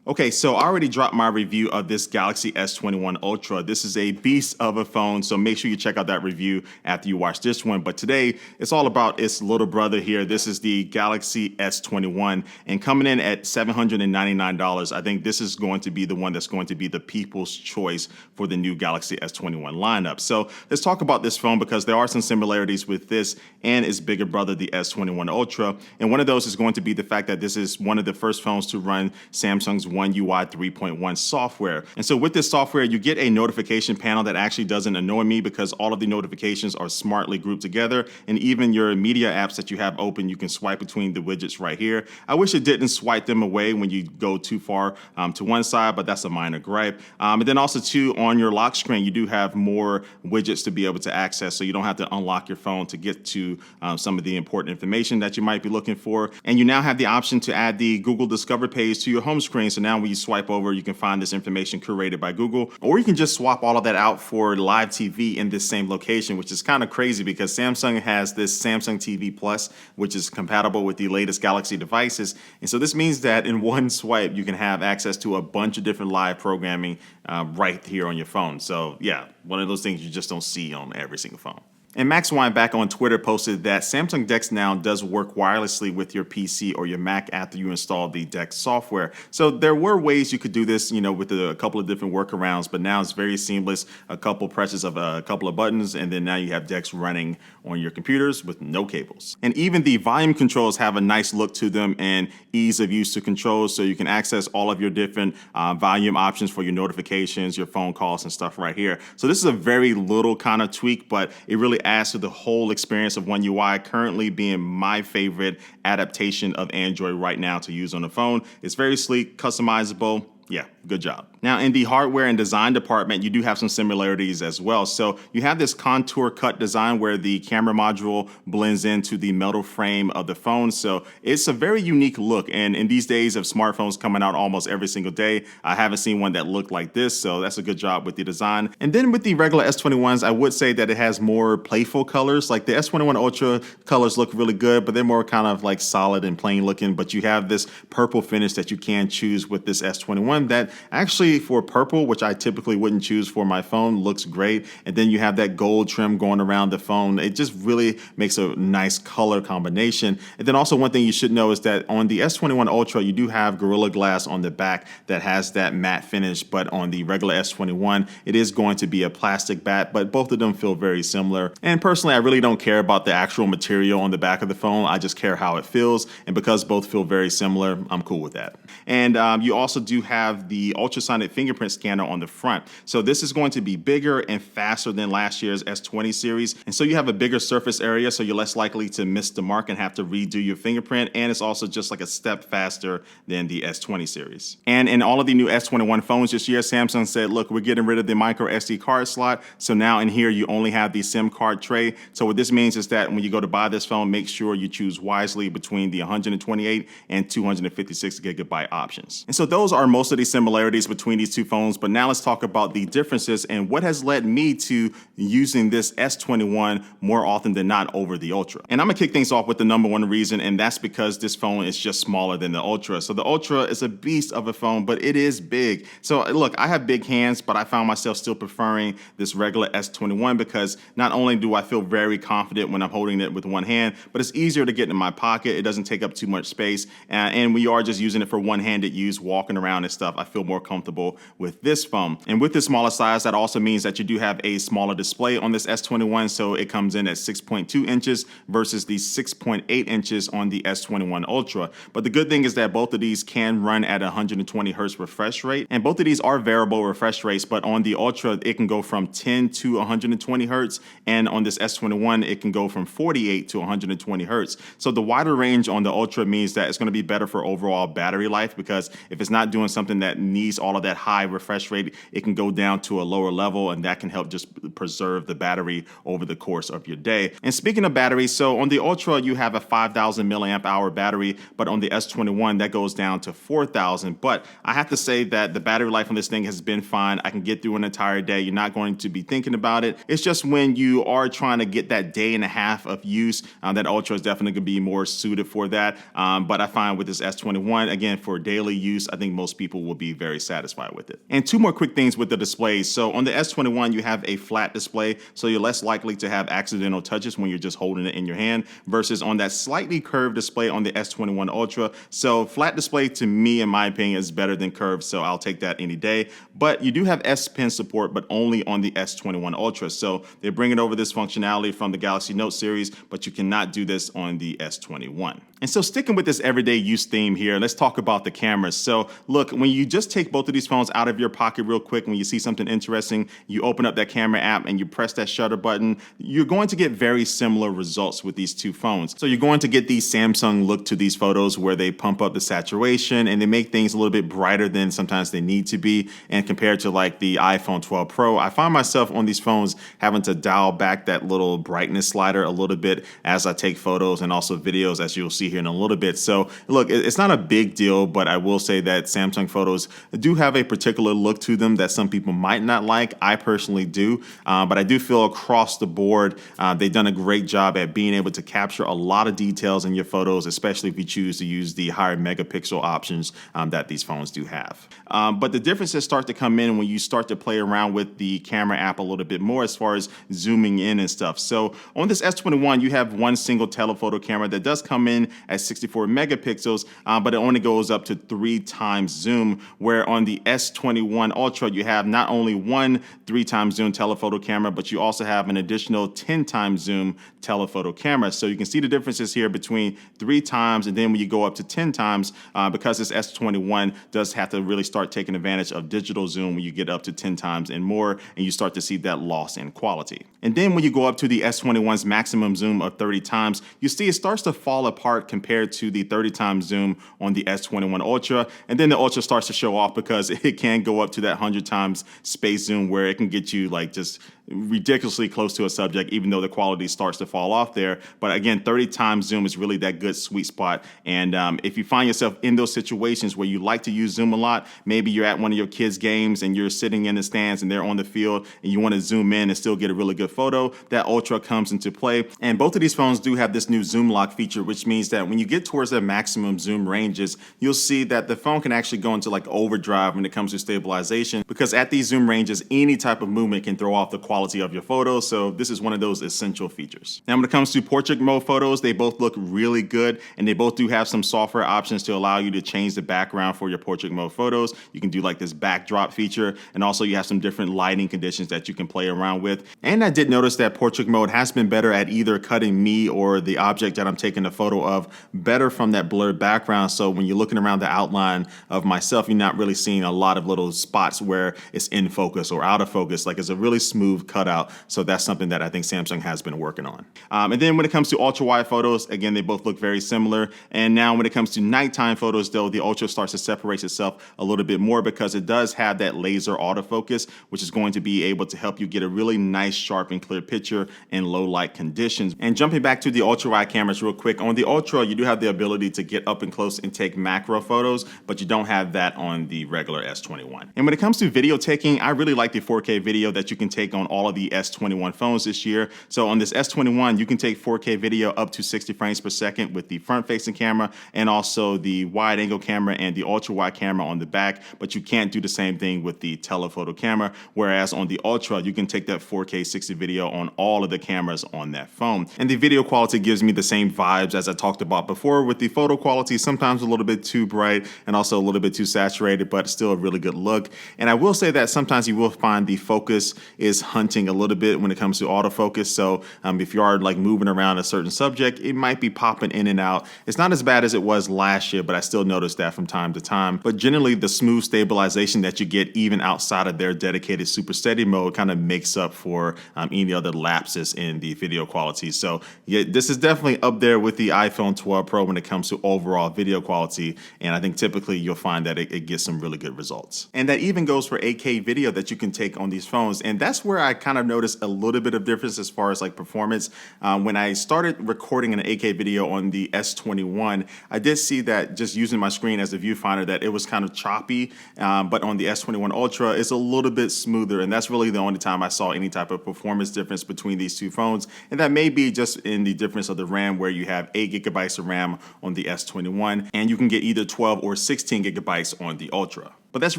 Okay, so I already dropped my review of this Galaxy S21 Ultra. This is a beast of a phone, so make sure you check out that review after you watch this one. But today, it's all about its little brother here. This is the Galaxy S21, and coming in at $799, I think this is going to be the one that's going to be the people's choice for the new Galaxy S21 lineup. So let's talk about this phone because there are some similarities with this and its bigger brother, the S21 Ultra. And one of those is going to be the fact that this is one of the first phones to run Samsung's One UI 3.1 software. And so with this software, you get a notification panel that actually doesn't annoy me because all of the notifications are smartly grouped together. And even your media apps that you have open, you can swipe between the widgets right here. I wish it didn't swipe them away when you go too far to one side, but that's a minor gripe. And then also too, on your lock screen, you do have more widgets to be able to access. So you don't have to unlock your phone to get to some of the important information that you might be looking for. And you now have the option to add the Google Discover page to your home screen. So now when you swipe over, you can find this information curated by Google, or you can just swap all of that out for live TV in this same location, which is kind of crazy because Samsung has this Samsung TV Plus, which is compatible with the latest Galaxy devices. And so this means that in one swipe, you can have access to a bunch of different live programming right here on your phone. So yeah, one of those things you just don't see on every single phone. And Max Weinbach on Twitter posted that Samsung DeX now does work wirelessly with your PC or your Mac after you install the DeX software. So there were ways you could do this, with a couple of different workarounds, but now it's very seamless. A couple presses of a couple of buttons, and then now you have DeX running on your computers with no cables. And even the volume controls have a nice look to them and ease of use to control, so you can access all of your different volume options for your notifications, your phone calls, and stuff right here. So this is a very little kind of tweak, but it really adds to the whole experience of One UI, currently being my favorite adaptation of Android right now to use on the phone. It's very sleek, customizable. Yeah, good job. Now, in the hardware and design department, you do have some similarities as well. So you have this contour cut design where the camera module blends into the metal frame of the phone. So it's a very unique look. And in these days of smartphones coming out almost every single day, I haven't seen one that looked like this. So that's a good job with the design. And then with the regular S21s, I would say that it has more playful colors. Like the S21 Ultra colors look really good, but they're more kind of like solid and plain looking. But you have this purple finish that you can choose with this S21 that actually for purple, which I typically wouldn't choose for my phone, looks great. And then you have that gold trim going around the phone. It just really makes a nice color combination. And then also one thing you should know is that on the S21 Ultra, you do have Gorilla Glass on the back that has that matte finish, but on the regular S21, it is going to be a plastic back, but both of them feel very similar. And personally, I really don't care about the actual material on the back of the phone. I just care how it feels. And because both feel very similar, I'm cool with that. And you also do have the Ultrasonic Fingerprint scanner on the front. So this is going to be bigger and faster than last year's S20 series. And so you have a bigger surface area, so you're less likely to miss the mark and have to redo your fingerprint. And it's also just like a step faster than the S20 series. And in all of the new S21 phones this year, Samsung said, look, we're getting rid of the micro SD card slot. So now in here, you only have the SIM card tray. So what this means is that when you go to buy this phone, make sure you choose wisely between the 128 and 256 gigabyte options. And so those are most of the similarities between these two phones, but now let's talk about the differences and what has led me to using this S21 more often than not over the Ultra. And I'm gonna kick things off with the number one reason, and that's because this phone is just smaller than the Ultra. So the Ultra is a beast of a phone, but it is big. So look, I have big hands, but I found myself still preferring this regular S21 because not only do I feel very confident when I'm holding it with one hand, but it's easier to get in my pocket. It doesn't take up too much space. And we are just using it for one-handed use, walking around and stuff. I feel more comfortable with this phone. And with the smaller size, that also means that you do have a smaller display on this S21, so it comes in at 6.2 inches versus the 6.8 inches on the S21 Ultra. But the good thing is that both of these can run at 120 hertz refresh rate, and both of these are variable refresh rates, but on the Ultra, it can go from 10 to 120 hertz, and on this S21, it can go from 48 to 120 hertz. So the wider range on the Ultra means that it's going to be better for overall battery life, because if it's not doing something that needs all of that high refresh rate, it can go down to a lower level, and that can help just preserve the battery over the course of your day. And speaking of batteries, so on the Ultra, you have a 5,000 milliamp hour battery, but on the S21, that goes down to 4,000. But I have to say that the battery life on this thing has been fine. I can get through an entire day. You're not going to be thinking about it. It's just when you are trying to get that day and a half of use, that Ultra is definitely going to be more suited for that. But I find with this S21, again, for daily use, I think most people will be very satisfied with it. And two more quick things with the displays. So on the S21, you have a flat display, so you're less likely to have accidental touches when you're just holding it in your hand, versus on that slightly curved display on the S21 Ultra. So flat display, to me, in my opinion, is better than curved, so I'll take that any day. But you do have S Pen support, but only on the S21 Ultra. So they're bringing over this functionality from the Galaxy Note series, but you cannot do this on the S21. And so sticking with this everyday use theme here, let's talk about the cameras. So look, when you just take both of these phones out of your pocket real quick, when you see something interesting, you open up that camera app and you press that shutter button, you're going to get very similar results with these two phones. So you're going to get these Samsung look to these photos where they pump up the saturation and they make things a little bit brighter than sometimes they need to be. And compared to like the iPhone 12 Pro, I find myself on these phones having to dial back that little brightness slider a little bit as I take photos and also videos, as you'll see here in a little bit. So look, it's not a big deal, but I will say that Samsung photos do have a particular look to them that some people might not like. I personally do, but I do feel across the board they've done a great job at being able to capture a lot of details in your photos, especially if you choose to use the higher megapixel options that these phones do have. But the differences start to come in when you start to play around with the camera app a little bit more as far as zooming in and stuff. So on this S21, you have one single telephoto camera that does come in at 64 megapixels, but it only goes up to 3 times zoom, where on the S21 Ultra, you have not only one 3 times zoom telephoto camera, but you also have an additional 10 times zoom telephoto camera. So you can see the differences here between 3 times and then when you go up to 10 times, because this S21 does have to really start taking advantage of digital zoom when you get up to 10 times and more, and you start to see that loss in quality. And then when you go up to the S21's maximum zoom of 30 times, you see it starts to fall apart compared to the 30 times zoom on the S21 Ultra. And then the Ultra starts to show off because it can go up to that 100 times space zoom where it can get you like just ridiculously close to a subject, even though the quality starts to fall off there. But again, 30 times zoom is really that good sweet spot. And if you find yourself in those situations where you like to use zoom a lot, maybe you're at one of your kids' games and you're sitting in the stands and they're on the field and you want to zoom in and still get a really good photo, that Ultra comes into play. And both of these phones do have this new zoom lock feature, which means that when you get towards their maximum zoom ranges, you'll see that the phone can actually go into like overdrive when it comes to stabilization, because at these zoom ranges, any type of movement can throw off the quality of your photos. So this is one of those essential features. Now, when it comes to portrait mode photos, they both look really good, and they both do have some software options to allow you to change the background for your portrait mode photos. You can do like this backdrop feature, and also you have some different lighting conditions that you can play around with. And I did notice that portrait mode has been better at either cutting me or the object that I'm taking a photo of better from that blurred background. So when you're looking around the outline of myself, you're not really seeing a lot of little spots where it's in focus or out of focus. Like it's a really smooth cutout. So that's something that I think Samsung has been working on. And then when it comes to ultra wide photos, again, they both look very similar. And now when it comes to nighttime photos, though, the Ultra starts to separate itself a little bit more because it does have that laser autofocus, which is going to be able to help you get a really nice, sharp and clear picture in low light conditions. And jumping back to the ultra wide cameras real quick, on the Ultra, you do have the ability to get up and close and take macro photos, but you don't have that on the regular S21. And when it comes to video taking, I really like the 4K video that you can take on all of the S21 phones this year. So on this S21, you can take 4K video up to 60 frames per second with the front-facing camera and also the wide-angle camera and the ultra-wide camera on the back, but you can't do the same thing with the telephoto camera, whereas on the Ultra, you can take that 4K 60 video on all of the cameras on that phone. And the video quality gives me the same vibes as I talked about before with the photo quality, sometimes a little bit too bright and also a little bit too saturated, but still a really good look. And I will say that sometimes you will find the focus is hunting a little bit when it comes to autofocus. So if you are like moving around a certain subject, it might be popping in and out. It's not as bad as it was last year, but I still notice that from time to time. But generally, the smooth stabilization that you get even outside of their dedicated super steady mode kind of makes up for any other lapses in the video quality. So yeah, this is definitely up there with the iPhone 12 Pro when it comes to overall video quality. And I think typically you'll find that it gets some really good results. And that even goes for 8K video that you can take on these phones. And that's where I kind of noticed a little bit of difference as far as like performance. When I started recording an 8K video on the S21, I did see that just using my screen as a viewfinder that it was kind of choppy. But on the S21 Ultra, it's a little bit smoother. And that's really the only time I saw any type of performance difference between these two phones. And that may be just in the difference of the RAM, where you have 8 gigabytes of RAM on the S21, and you can get either 12 or 16 gigabytes on the Ultra. But that's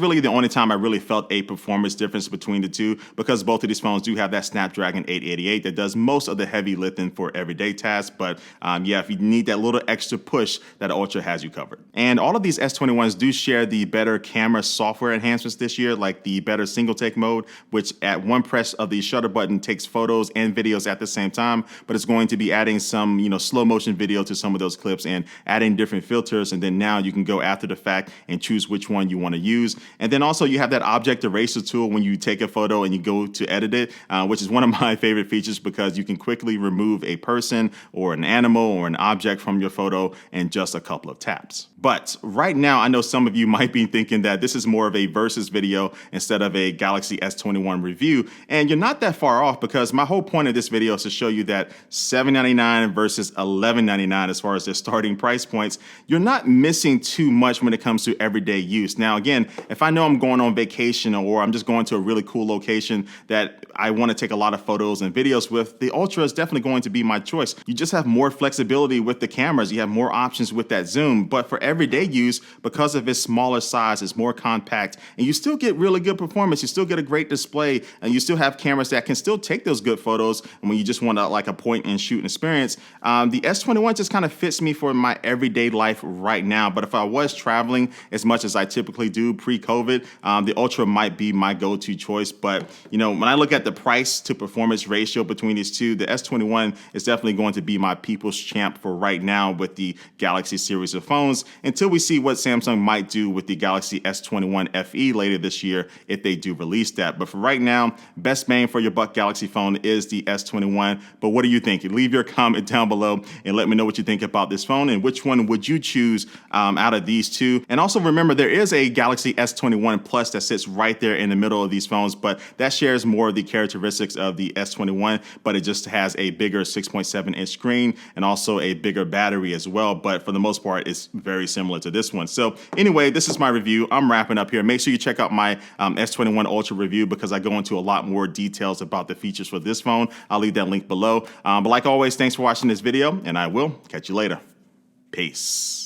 really the only time I really felt a performance difference between the two, because both of these phones do have that Snapdragon 888 that does most of the heavy lifting for everyday tasks. But yeah, if you need that little extra push, that Ultra has you covered. And all of these S21s do share the better camera software enhancements this year, like the better single take mode, which at one press of the shutter button takes photos and videos at the same time. But it's going to be adding some, slow motion video to some of those clips and adding different filters. And then now you can go after the fact and choose which one you want to use. And then also you have that object eraser tool when you take a photo and you go to edit it, which is one of my favorite features, because you can quickly remove a person or an animal or an object from your photo in just a couple of taps. But right now, I know some of you might be thinking that this is more of a versus video instead of a Galaxy S21 review. And you're not that far off, because my whole point of this video is to show you that $799 versus $1199 as far as their starting price points, you're not missing too much when it comes to everyday use. Now, again, if I know I'm going on vacation or I'm just going to a really cool location that I want to take a lot of photos and videos with, the Ultra is definitely going to be my choice. You just have more flexibility with the cameras. You have more options with that zoom. But for everyday use, because of its smaller size, it's more compact, and you still get really good performance. You still get a great display, and you still have cameras that can still take those good photos. And when you just want like a point and shoot experience, the S21 just kind of fits me for my everyday life right now. But if I was traveling as much as I typically do pre-COVID, the Ultra might be my go-to choice. But when I look at the price to performance ratio between these two, the S21 is definitely going to be my people's champ for right now with the Galaxy series of phones, until we see what Samsung might do with the Galaxy S21 FE later this year, if they do release that. But for right now, best bang for your buck Galaxy phone is the S21. But what do you think? Leave your comment down below and let me know what you think about this phone, and which one would you choose out of these two. And also remember, there is a Galaxy S21 Plus that sits right there in the middle of these phones, but that shares more of the characteristics of the S21, but it just has a bigger 6.7-inch screen and also a bigger battery as well. But for the most part, it's very similar to this one. So anyway, this is my review. I'm wrapping up here. Make sure you check out my S21 Ultra review, because I go into a lot more details about the features for this phone. I'll leave that link below. But like always, thanks for watching this video, and I will catch you later. Peace.